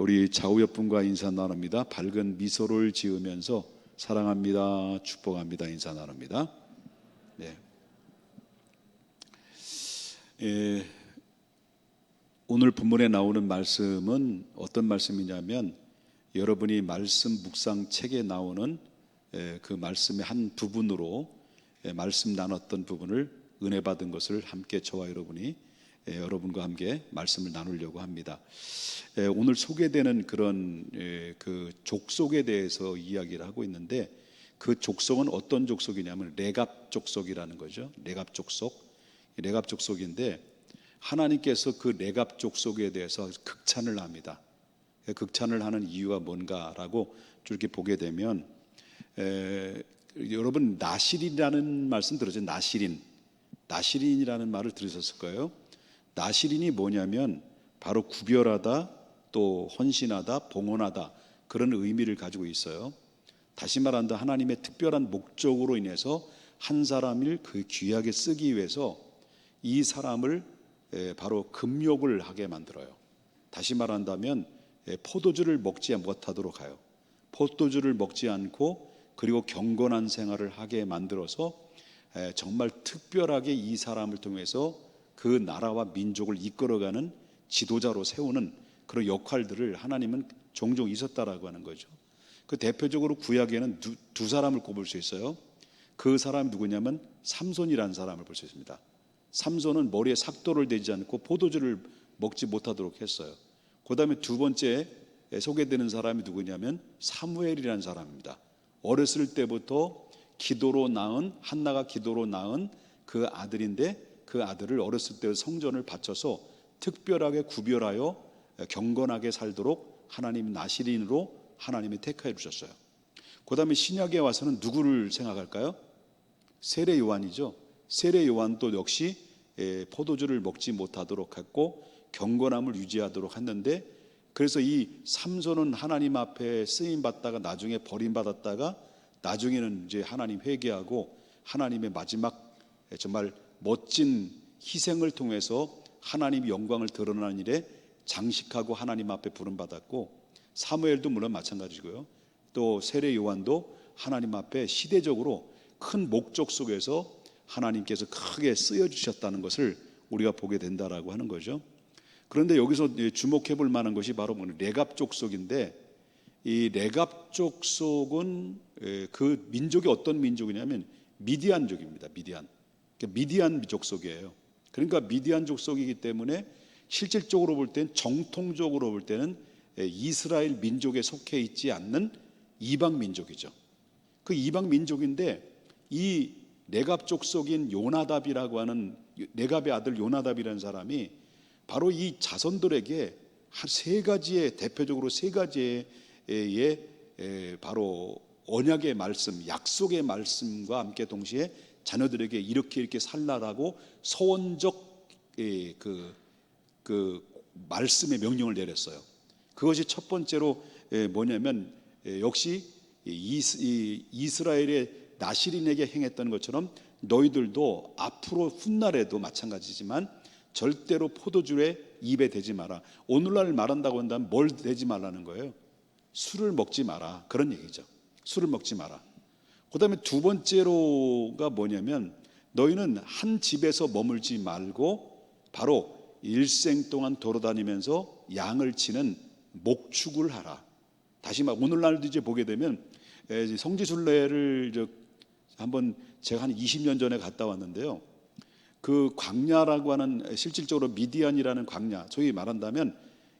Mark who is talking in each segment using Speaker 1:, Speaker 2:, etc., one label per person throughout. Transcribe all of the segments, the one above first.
Speaker 1: 우리 좌우 옆분과 인사 나눕니다. 밝은 미소를 지으면서 사랑합니다, 축복합니다 인사 나눕니다. 네. 오늘 본문에 나오는 말씀은 어떤 말씀이냐면 여러분이 말씀 묵상 책에 나오는 그 말씀의 한 부분으로 말씀 나눴던 부분을 은혜 받은 것을 함께 저와 여러분과 함께 말씀을 나누려고 합니다. 오늘 소개되는 그런 그 족속에 대해서 이야기를 하고 있는데 그 족속은 어떤 족속이냐면 레갑 족속이라는 거죠. 레갑 족속인데 하나님께서 그 레갑 족속에 대해서 극찬을 합니다. 극찬을 하는 이유가 뭔가라고 이렇게 보게 되면 여러분 나실이라는 말씀 들으셨죠? 나실인이라는 말을 들으셨을 거예요. 나실인이 뭐냐면 바로 구별하다, 또 헌신하다, 봉헌하다 그런 의미를 가지고 있어요. 다시 말한다 하나님의 특별한 목적으로 인해서 한 사람을 그 귀하게 쓰기 위해서 이 사람을 바로 금욕을 하게 만들어요. 다시 말한다면 포도주를 먹지 못하도록 하여 포도주를 먹지 않고 그리고 경건한 생활을 하게 만들어서 정말 특별하게 이 사람을 통해서 그 나라와 민족을 이끌어가는 지도자로 세우는 그런 역할들을 하나님은 종종 있었다라고 하는 거죠. 그 대표적으로 구약에는 두 사람을 꼽을 수 있어요. 그 사람이 누구냐면 삼손이라는 사람을 볼 수 있습니다. 삼손은 머리에 삭도를 대지 않고 포도주를 먹지 못하도록 했어요. 그 다음에 두 번째 소개되는 사람이 누구냐면 사무엘이라는 사람입니다. 어렸을 때부터 한나가 기도로 낳은 그 아들인데 그 아들을 어렸을 때 성전을 바쳐서 특별하게 구별하여 경건하게 살도록 하나님 나실인으로 하나님이 택하여 주셨어요. 그 다음에 신약에 와서는 누구를 생각할까요? 세례 요한이죠. 세례 요한도 역시 포도주를 먹지 못하도록 했고 경건함을 유지하도록 했는데, 그래서 이 삼손은 하나님 앞에 쓰임 받다가 나중에 버림받았다가 나중에는 이제 하나님 회개하고 하나님의 마지막 정말 멋진 희생을 통해서 하나님의 영광을 드러나는 일에 장식하고 하나님 앞에 부름받았고, 사무엘도 물론 마찬가지고요. 또 세례 요한도 하나님 앞에 시대적으로 큰 목적 속에서 하나님께서 크게 쓰여주셨다는 것을 우리가 보게 된다라고 하는 거죠. 그런데 여기서 주목해 볼 만한 것이 바로 레갑 족속인데, 이 레갑 족속은 그 민족이 어떤 민족이냐면 미디안족입니다. 미디안 족속이에요. 그러니까 미디안 족속이기 때문에 실질적으로 볼 때는 정통적으로 볼 때는 이스라엘 민족에 속해 있지 않는 이방 민족이죠. 그 이방 민족인데 이 레갑 족속인 요나답이라고 하는 레갑의 아들 요나답이라는 사람이 바로 이 자손들에게 대표적으로 세 가지의 바로 언약의 말씀, 약속의 말씀과 함께 동시에 자녀들에게 이렇게 살라라고 서원적 그 말씀의 명령을 내렸어요. 그것이 첫 번째로 뭐냐면 역시 이스라엘의 나실인에게 행했던 것처럼 너희들도 앞으로 훗날에도 마찬가지지만 절대로 포도주에 입에 대지 마라. 오늘날 말한다고 한다면 뭘 대지 말라는 거예요? 술을 먹지 마라, 그런 얘기죠. 술을 먹지 마라. 그 다음에 두 번째로가 뭐냐면 너희는 한 집에서 머물지 말고 바로 일생 동안 돌아다니면서 양을 치는 목축을 하라. 다시 말 오늘날도 이제 보게 되면 성지순례를 한번 제가 한 20년 전에 갔다 왔는데요. 그 광야라고 하는 실질적으로 미디안이라는 광야, 소위 말한다면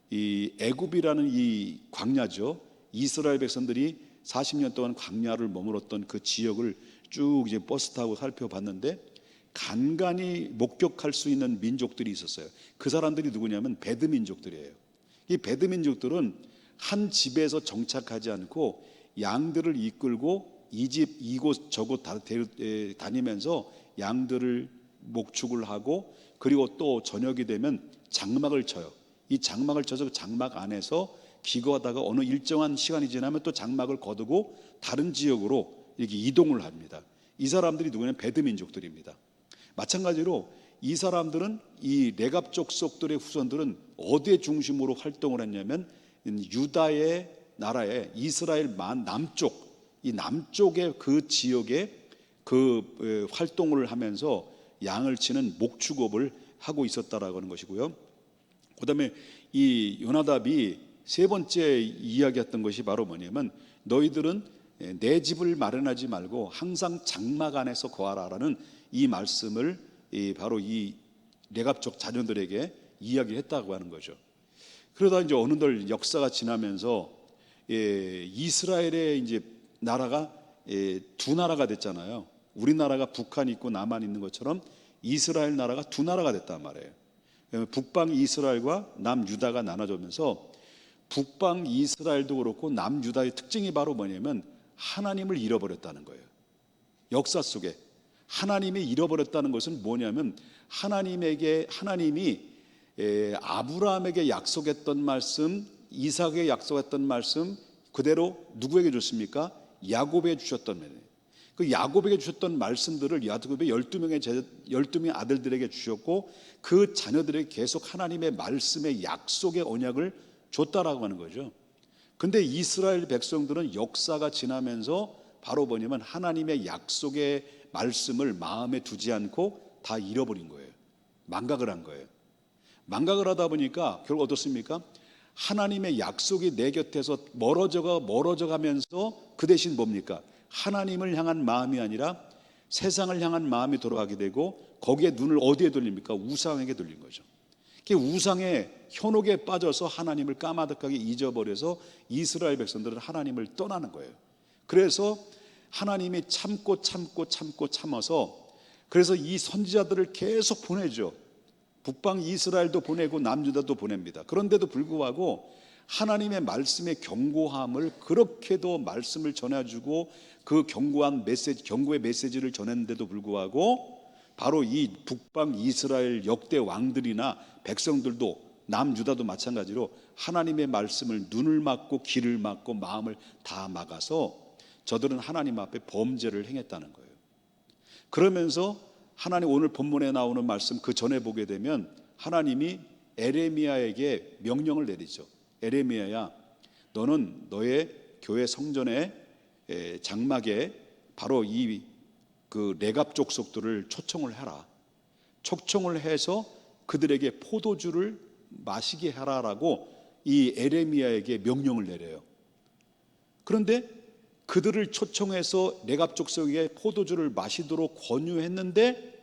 Speaker 1: 이 애굽이라는 이 광야죠. 이스라엘 백성들이 40년 동안 광야를 머물렀던 그 지역을 쭉 이제 버스 타고 살펴봤는데 간간히 목격할 수 있는 민족들이 있었어요. 그 사람들이 누구냐면 베드 민족들이에요. 이 베드 민족들은 한 집에서 정착하지 않고 양들을 이끌고 이 집 이곳 저곳 다니면서 양들을 목축을 하고 그리고 또 저녁이 되면 장막을 쳐요. 이 장막을 쳐서 그 장막 안에서 기거하다가 어느 일정한 시간이 지나면 또 장막을 거두고 다른 지역으로 이렇게 이동을 합니다. 이 사람들이 누구냐면 베드 민족들입니다. 마찬가지로 이 사람들은 이 레갑 족속들의 후손들은 어디에 중심으로 활동을 했냐면 유다의 나라의 이스라엘 남쪽, 이 남쪽의 그 지역에 그 활동을 하면서 양을 치는 목축업을 하고 있었다라고 하는 것이고요. 그다음에 이 요나답이 세 번째 이야기했던 것이 바로 뭐냐면, 너희들은 내 집을 마련하지 말고 항상 장막 안에서 거하라라는 이 말씀을 바로 이 레갑족 자녀들에게 이야기했다고 하는 거죠. 그러다 이제 어느 날 역사가 지나면서 이스라엘의 이제 나라가 두 나라가 됐잖아요. 우리나라가 북한 있고 남한 있는 것처럼 이스라엘 나라가 두 나라가 됐단 말이에요. 북방 이스라엘과 남유다가 나눠지면서 북방 이스라엘도 그렇고 남유다의 특징이 바로 뭐냐면 하나님을 잃어버렸다는 거예요. 역사 속에 하나님이 잃어버렸다는 것은 뭐냐면, 하나님이 아브라함에게 약속했던 말씀, 이삭에게 약속했던 말씀 그대로 누구에게 줬습니까? 야곱에게 주셨던 말이에요. 그 야곱에게 주셨던 말씀들을 야곱의 12명의 아들들에게 주셨고, 그 자녀들에게 계속 하나님의 말씀의 약속의 언약을 줬다라고 하는 거죠. 근데 이스라엘 백성들은 역사가 지나면서 바로 뭐냐면 하나님의 약속의 말씀을 마음에 두지 않고 다 잃어버린 거예요. 망각을 한 거예요. 망각을 하다 보니까 결국 어떻습니까? 하나님의 약속이 내 곁에서 멀어져 가면서 그 대신 뭡니까? 하나님을 향한 마음이 아니라 세상을 향한 마음이 돌아가게 되고, 거기에 눈을 어디에 돌립니까? 우상에게 돌린 거죠. 우상의 현혹에 빠져서 하나님을 까마득하게 잊어버려서 이스라엘 백성들은 하나님을 떠나는 거예요. 그래서 하나님이 참아서 그래서 이 선지자들을 계속 보내죠. 북방 이스라엘도 보내고 남유다도 보냅니다. 그런데도 불구하고 하나님의 말씀의 견고함을 그렇게도 말씀을 전해주고 그 견고한 메시지, 견고의 메시지를 전했는데도 불구하고 바로 이 북방 이스라엘 역대 왕들이나 백성들도 남유다도 마찬가지로 하나님의 말씀을 눈을 막고 귀를 막고 마음을 다 막아서 저들은 하나님 앞에 범죄를 행했다는 거예요. 그러면서 하나님 오늘 본문에 나오는 말씀 그 전에 보게 되면 하나님이 에레미야에게 명령을 내리죠. 에레미야야, 너는 너의 교회 성전의 장막에 바로 이 그 레갑 족속들을 초청을 해라. 초청을 해서 그들에게 포도주를 마시게 하라라고 이 에레미야에게 명령을 내려요. 그런데 그들을 초청해서 레갑 족속에게 포도주를 마시도록 권유했는데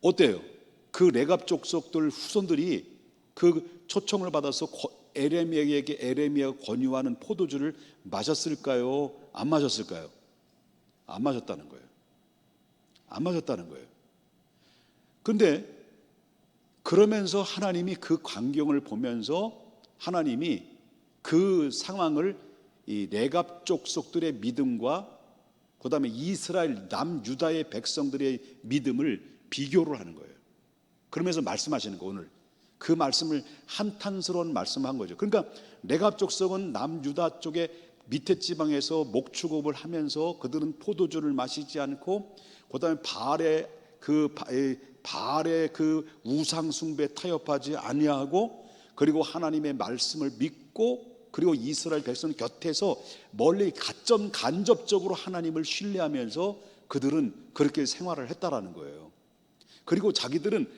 Speaker 1: 어때요? 그 레갑 족속들 후손들이 그 초청을 받아서 에레미야가 권유하는 포도주를 마셨을까요? 안 마셨을까요? 안 마셨다는 거예요. 안 마셨다는 거예요. 그런데 그러면서 하나님이 그 광경을 보면서 하나님이 그 상황을 이 레갑 족속들의 믿음과 그 다음에 이스라엘 남유다의 백성들의 믿음을 비교를 하는 거예요. 그러면서 말씀하시는 거, 오늘 그 말씀을 한탄스러운 말씀한 거죠. 그러니까 레갑 족속은 남유다 쪽에 밑에 지방에서 목축업을 하면서 그들은 포도주를 마시지 않고 그 다음에 바알의 그 우상 숭배에 타협하지 아니하고, 그리고 하나님의 말씀을 믿고, 그리고 이스라엘 백성 곁에서 멀리 간접적으로 하나님을 신뢰하면서 그들은 그렇게 생활을 했다라는 거예요. 그리고 자기들은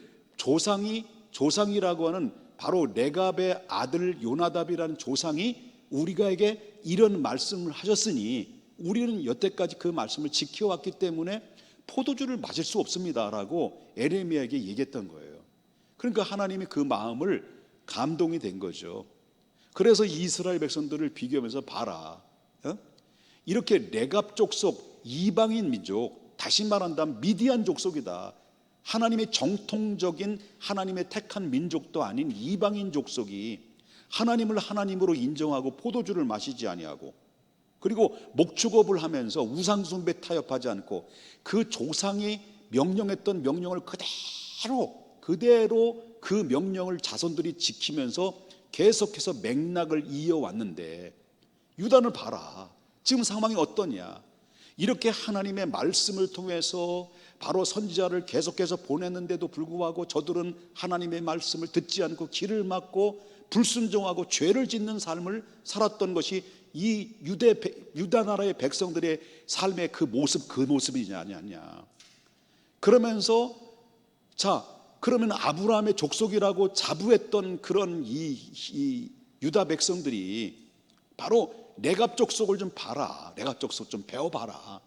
Speaker 1: 조상이라고 하는 바로 레갑의 아들 요나답이라는 조상이 우리가에게 이런 말씀을 하셨으니 우리는 여태까지 그 말씀을 지켜왔기 때문에 포도주를 마실 수 없습니다라고 에레미야에게 얘기했던 거예요. 그러니까 하나님이 그 마음을 감동이 된 거죠. 그래서 이스라엘 백성들을 비교하면서 봐라, 이렇게 레갑 족속, 이방인 민족, 다시 말한다면 미디안 족속이다. 하나님의 정통적인 하나님의 택한 민족도 아닌 이방인 족속이 하나님을 하나님으로 인정하고 포도주를 마시지 아니하고, 그리고 목축업을 하면서 우상숭배 타협하지 않고 그 조상이 명령했던 명령을 그대로 그 명령을 자손들이 지키면서 계속해서 맥락을 이어왔는데, 유다는 봐라, 지금 상황이 어떠냐. 이렇게 하나님의 말씀을 통해서 바로 선지자를 계속해서 보냈는데도 불구하고 저들은 하나님의 말씀을 듣지 않고 귀를 막고 불순종하고 죄를 짓는 삶을 살았던 것이 이 유다 나라의 백성들의 삶의 그 모습이냐 아니냐. 그러면서 그러면 아브라함의 족속이라고 자부했던 그런 이 유다 백성들이 바로 레갑 족속을 좀 봐라, 레갑 족속 좀 배워봐라.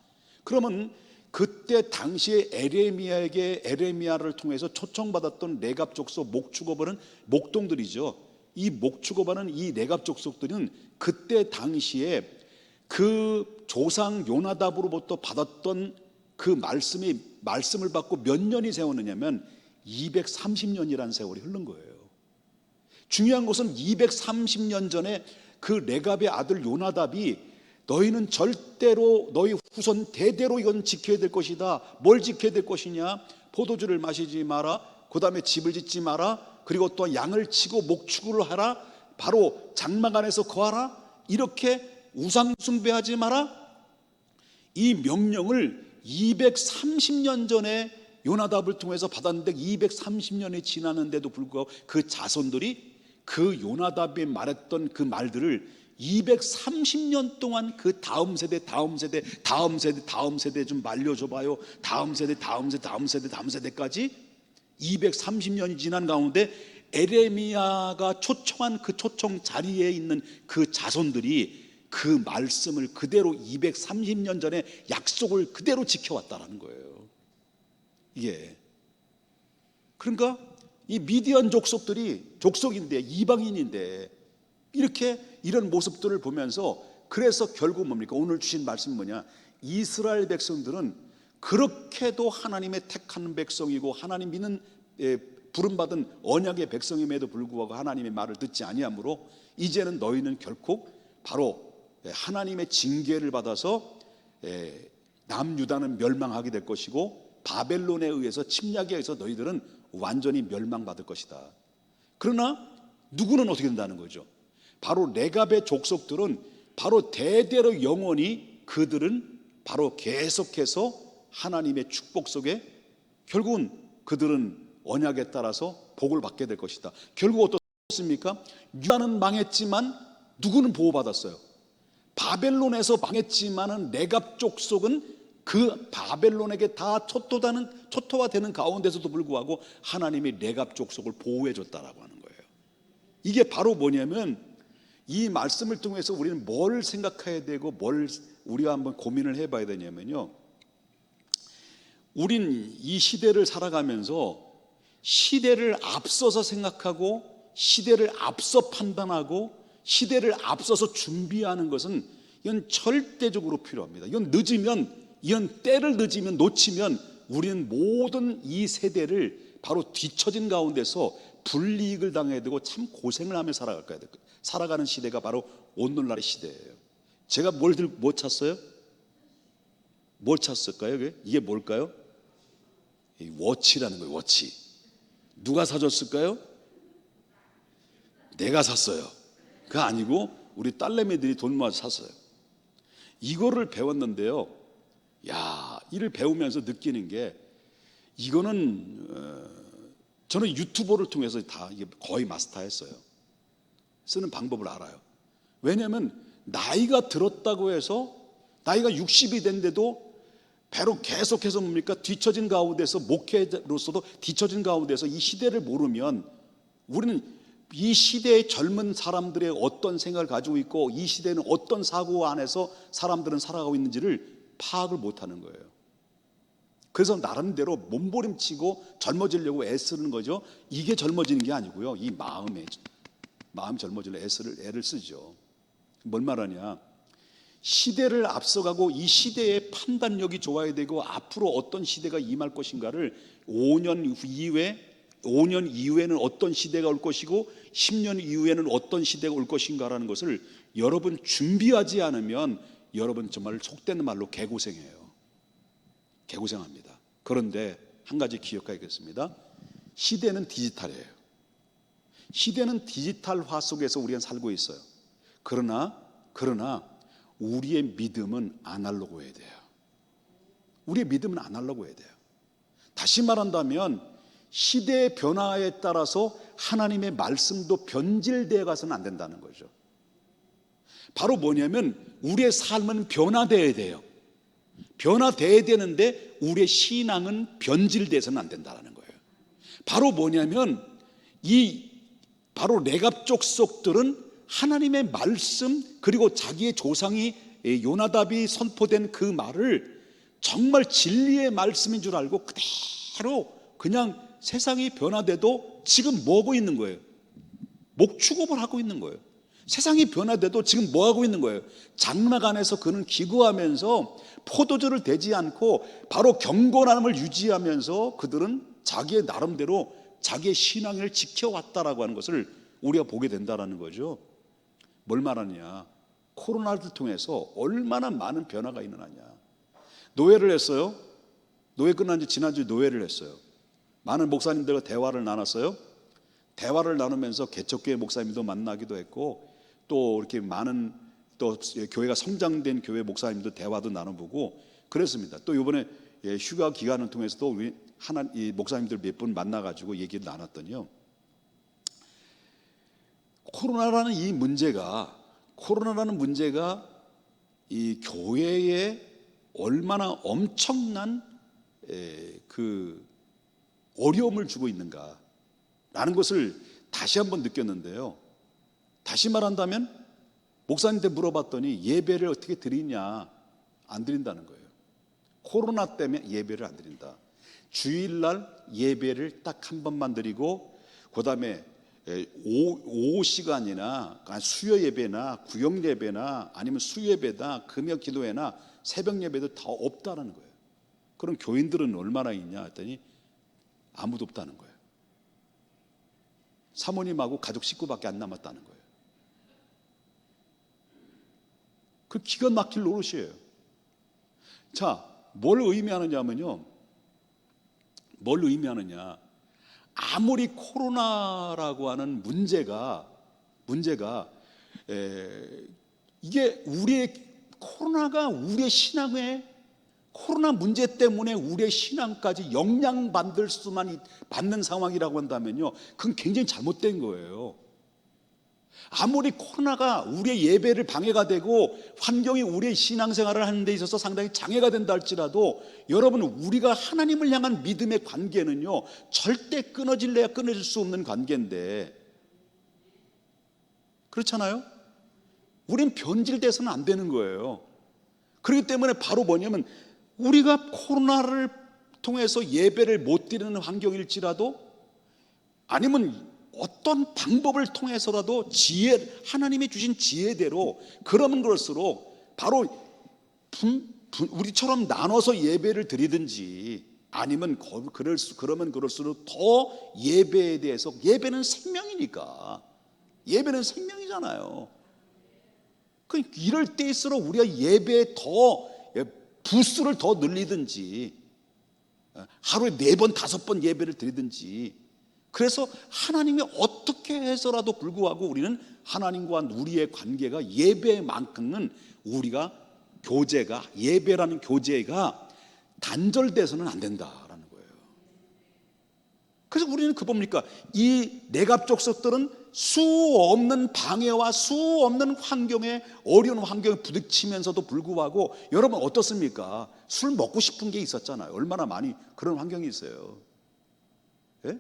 Speaker 1: 그러면 그때 당시에 에레미야를 통해서 초청받았던 레갑 족속 목축업하는 목동들이죠. 이 목축업하는 이 레갑 족속들은 그때 당시에 그 조상 요나답으로부터 받았던 그 말씀을 받고 몇 년이 세웠느냐면 230년이라는 세월이 흐른 거예요. 중요한 것은 230년 전에 그 레갑의 아들 요나답이 너희는 절대로 너희 후손 대대로 이건 지켜야 될 것이다. 뭘 지켜야 될 것이냐? 포도주를 마시지 마라. 그 다음에 집을 짓지 마라. 그리고 또 양을 치고 목축을 하라. 바로 장막 안에서 거하라. 이렇게 우상 숭배하지 마라. 이 명령을 230년 전에 요나답을 통해서 받았는데 230년이 지났는데도 불구하고 그 자손들이 그 요나답이 말했던 그 말들을 230년 동안 그 다음 세대 좀 말려줘봐요. 다음 세대까지 230년이 지난 가운데 에레미야가 초청한 그 초청 자리에 있는 그 자손들이 그 말씀을 그대로 230년 전에 약속을 그대로 지켜왔다라는 거예요. 이게 그러니까 이 미디안 족속인데 이방인인데 이렇게 이런 모습들을 보면서 그래서 결국 뭡니까? 오늘 주신 말씀은 뭐냐? 이스라엘 백성들은 그렇게도 하나님의 택한 백성이고 하나님 믿는 부름받은 언약의 백성임에도 불구하고 하나님의 말을 듣지 아니하므로 이제는 너희는 결코 바로 하나님의 징계를 받아서 남유다는 멸망하게 될 것이고 바벨론에 의해서 침략에 의해서 너희들은 완전히 멸망받을 것이다. 그러나 누구는 어떻게 된다는 거죠? 바로 레갑의 족속들은 바로 대대로 영원히 그들은 바로 계속해서 하나님의 축복 속에 결국은 그들은 언약에 따라서 복을 받게 될 것이다. 결국 어떻습니까? 유다는 망했지만 누구는 보호받았어요? 바벨론에서 망했지만은 레갑 족속은 그 바벨론에게 다 초토화되는 가운데서도 불구하고 하나님이 레갑 족속을 보호해 줬다라고 하는 거예요. 이게 바로 뭐냐면 이 말씀을 통해서 우리는 뭘 생각해야 되고 뭘 우리가 한번 고민을 해봐야 되냐면요, 우린 이 시대를 살아가면서 시대를 앞서서 생각하고 시대를 앞서 판단하고 시대를 앞서서 준비하는 것은 이건 절대적으로 필요합니다. 이건 때를 늦으면 놓치면 우리는 모든 이 세대를 바로 뒤처진 가운데서 불이익을 당해야 되고 참 고생을 하며 살아가는 시대가 바로 오늘날의 시대예요. 제가 뭐 찾았어요? 뭘 찾았을까요? 이게 뭘까요? 이 워치라는 거예요. 워치. 누가 사줬을까요? 내가 샀어요. 그거 아니고 우리 딸내미들이 돈 모아서 샀어요. 이거를 배웠는데요, 이를 배우면서 느끼는 게 이거는 저는 유튜버를 통해서 다 이게 거의 마스터했어요. 쓰는 방법을 알아요. 왜냐하면 나이가 들었다고 해서 나이가 60이 된데도 바로 계속해서 뭡니까? 뒤처진 가운데서 목회로서도 뒤처진 가운데서 이 시대를 모르면 우리는 이 시대의 젊은 사람들의 어떤 생각을 가지고 있고 이 시대는 어떤 사고 안에서 사람들은 살아가고 있는지를 파악을 못하는 거예요. 그래서 나름대로 몸부림치고 젊어지려고 애쓰는 거죠. 이게 젊어지는 게 아니고요, 이 마음 젊어지려고 애를 쓰죠. 뭘 말하냐, 시대를 앞서가고 이 시대의 판단력이 좋아야 되고 앞으로 어떤 시대가 임할 것인가를 5년 이후에는 어떤 시대가 올 것이고 10년 이후에는 어떤 시대가 올 것인가라는 것을 여러분 준비하지 않으면 여러분 정말 속된 말로 개고생해요. 개고생합니다. 그런데 한 가지 기억하겠습니다. 시대는 디지털이에요. 시대는 디지털화 속에서 우리가 살고 있어요. 그러나 우리의 믿음은 아날로그여야 돼요. 우리의 믿음은 아날로그여야 돼요. 다시 말한다면 시대의 변화에 따라서 하나님의 말씀도 변질되어 가서는 안 된다는 거죠. 바로 뭐냐면 우리의 삶은 변화되어야 돼요. 변화되어야 되는데 우리의 신앙은 변질돼서는 안 된다는 거예요. 바로 뭐냐면 바로 레갑 족속들은 하나님의 말씀, 그리고 자기의 조상이 요나답이 선포된 그 말을 정말 진리의 말씀인 줄 알고 그대로 그냥 세상이 변화돼도 지금 뭐 하고 있는 거예요? 목축업을 하고 있는 거예요. 세상이 변화돼도 지금 뭐 하고 있는 거예요? 장막 안에서 그는 기구하면서 포도주를 대지 않고 바로 경건함을 유지하면서 그들은 자기의 나름대로 자기의 신앙을 지켜왔다라고 하는 것을 우리가 보게 된다는 거죠. 뭘 말하느냐? 코로나를 통해서 얼마나 많은 변화가 일어나냐. 노회를 했어요. 노회 끝난 지 지난주에 노회를 했어요. 많은 목사님들과 대화를 나눴어요. 대화를 나누면서 개척교회 목사님도 만나기도 했고, 또 이렇게 많은 또 교회가 성장된 교회 목사님도 대화도 나눠보고 그랬습니다. 또 이번에 휴가 기간을 통해서도 우리 이 목사님들 몇 분 만나가지고 얘기를 나눴더니요, 코로나라는 문제가 이 교회에 얼마나 엄청난 그 어려움을 주고 있는가라는 것을 다시 한번 느꼈는데요. 다시 말한다면 목사님한테 물어봤더니 예배를 어떻게 드리냐, 안 드린다는 거예요. 코로나 때문에 예배를 안 드린다. 주일날 예배를 딱 한 번만 드리고, 그 다음에 오후 시간이나 수요 예배나 구역 예배나 아니면 수예배나 금요 기도회나 새벽 예배도 다 없다는 거예요. 그럼 교인들은 얼마나 있냐 했더니 아무도 없다는 거예요. 사모님하고 가족 식구밖에 안 남았다는 거예요. 그 기가 막힐 노릇이에요. 자, 뭘 의미하느냐면요, 아무리 코로나라고 하는 문제가 이게 코로나가 우리의 신앙에, 코로나 문제 때문에 우리의 신앙까지 영향받을 수만 받는 상황이라고 한다면요, 그건 굉장히 잘못된 거예요. 아무리 코로나가 우리의 예배를 방해가 되고 환경이 우리의 신앙생활을 하는 데 있어서 상당히 장애가 된다 할지라도, 여러분, 우리가 하나님을 향한 믿음의 관계는요 절대 끊어질래야 끊어질 수 없는 관계인데, 그렇잖아요? 우린 변질돼서는 안 되는 거예요. 그렇기 때문에 바로 뭐냐면, 우리가 코로나를 통해서 예배를 못 드리는 환경일지라도, 아니면 어떤 방법을 통해서라도 하나님이 주신 지혜대로, 그러면 그럴수록 바로 우리처럼 나눠서 예배를 드리든지, 아니면 그러면 그럴수록 더 예배에 대해서, 예배는 생명이니까, 예배는 생명이잖아요. 이럴 때일수록 우리가 예배에 부수를 더 늘리든지, 하루에 4번 5번 예배를 드리든지, 그래서 하나님이 어떻게 해서라도 불구하고 우리는 하나님과 우리의 관계가 예배만큼은 우리가 예배라는 교제가 단절돼서는 안 된다라는 거예요. 그래서 우리는 뭡니까? 이 내갑 족속들은 수 없는 방해와 수 없는 어려운 환경에 부딪히면서도 불구하고, 여러분 어떻습니까? 술 먹고 싶은 게 있었잖아요. 얼마나 많이 그런 환경이 있어요. 예?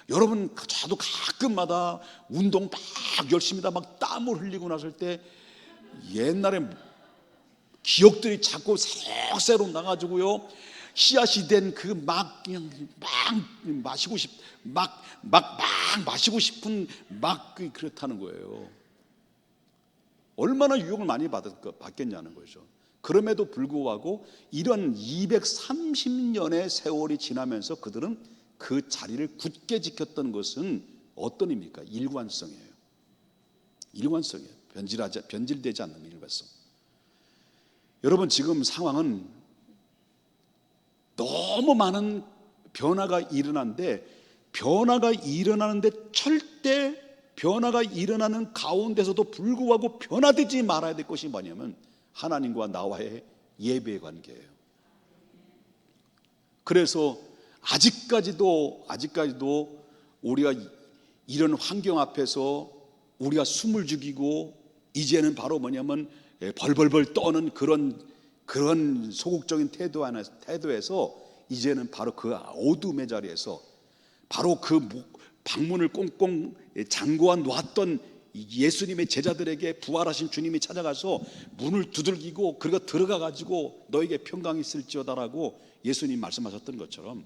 Speaker 1: 여러분, 저도 가끔마다 운동 막 열심히 막 땀을 흘리고 났을 때 옛날에 기억들이 자꾸 새록새록 나가지고요, 씨앗이 된 그냥 마시고 싶은 그렇다는 거예요. 얼마나 유혹을 많이 받겠냐는 거죠. 그럼에도 불구하고 이런 230년의 세월이 지나면서 그들은 그 자리를 굳게 지켰던 것은 어떤 의미입니까? 일관성이에요. 변질되지 않는 일관성. 여러분, 지금 상황은 너무 많은 변화가 일어나는데 절대 변화가 일어나는 가운데서도 불구하고 변화되지 말아야 될 것이 뭐냐면 하나님과 나와의 예배의 관계예요. 그래서 아직까지도 우리가 이런 환경 앞에서 우리가 숨을 죽이고 이제는 바로 뭐냐면 벌벌벌 떠는 그런 소극적인 태도에서 이제는 바로 그 어둠의 자리에서 바로 그 방문을 꽁꽁 잠궈 놓았던 예수님의 제자들에게 부활하신 주님이 찾아가서 문을 두들기고 그리고 들어가 가지고 너에게 평강이 있을지어다라고 예수님 말씀하셨던 것처럼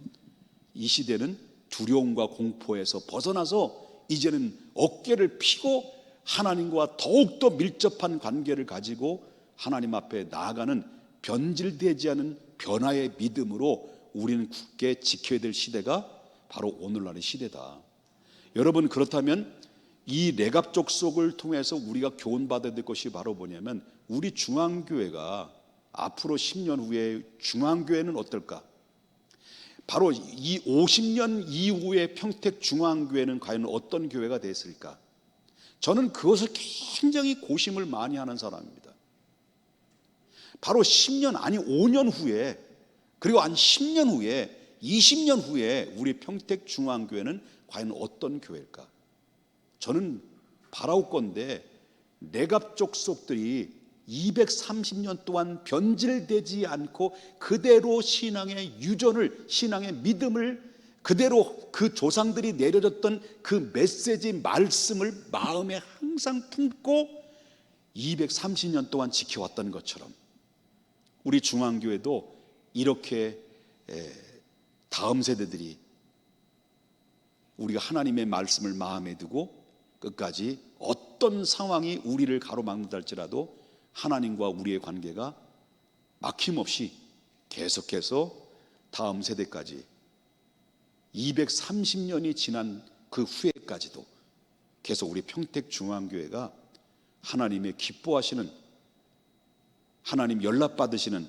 Speaker 1: 이 시대는 두려움과 공포에서 벗어나서 이제는 어깨를 펴고 하나님과 더욱더 밀접한 관계를 가지고 하나님 앞에 나아가는 변질되지 않은 변화의 믿음으로 우리는 굳게 지켜야 될 시대가 바로 오늘날의 시대다. 여러분, 그렇다면 이 레갑 족속을 통해서 우리가 교훈받아야 될 것이 바로 뭐냐면 우리 중앙교회가 앞으로 10년 후에 중앙교회는 어떨까? 바로 이 50년 이후의 평택 중앙교회는 과연 어떤 교회가 됐을까? 저는 그것을 굉장히 고심을 많이 하는 사람입니다. 바로 10년 아니 5년 후에 그리고 한 10년 후에 20년 후에 우리 평택 중앙교회는 과연 어떤 교회일까? 저는 바라옵건대 레갑 족속들이 230년 동안 변질되지 않고 그대로 신앙의 유전을, 신앙의 믿음을 그대로 그 조상들이 내려줬던 그 메시지 말씀을 마음에 항상 품고 230년 동안 지켜왔던 것처럼 우리 중앙교회도 이렇게 다음 세대들이 우리가 하나님의 말씀을 마음에 두고 끝까지 어떤 상황이 우리를 가로막는다 할지라도 하나님과 우리의 관계가 막힘없이 계속해서 다음 세대까지 230년이 지난 그 후에까지도 계속 우리 평택 중앙교회가 하나님의 기뻐하시는, 하나님 연락받으시는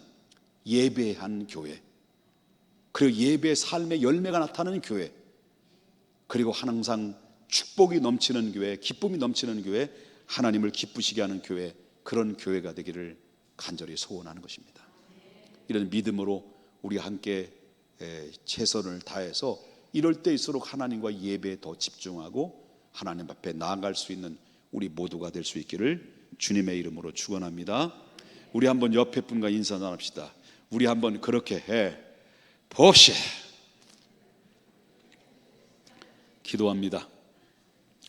Speaker 1: 예배한 교회, 그리고 예배 삶의 열매가 나타나는 교회, 그리고 항상 축복이 넘치는 교회, 기쁨이 넘치는 교회, 하나님을 기쁘시게 하는 교회, 그런 교회가 되기를 간절히 소원하는 것입니다. 이런 믿음으로 우리 함께 최선을 다해서 이럴 때일수록 하나님과 예배에 더 집중하고 하나님 앞에 나아갈 수 있는 우리 모두가 될 수 있기를 주님의 이름으로 축원합니다. 우리 한번 옆에 분과 인사 나눕시다. 우리 한번 그렇게 해 봅시다. 기도합니다.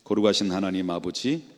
Speaker 1: 거룩하신 하나님 아버지,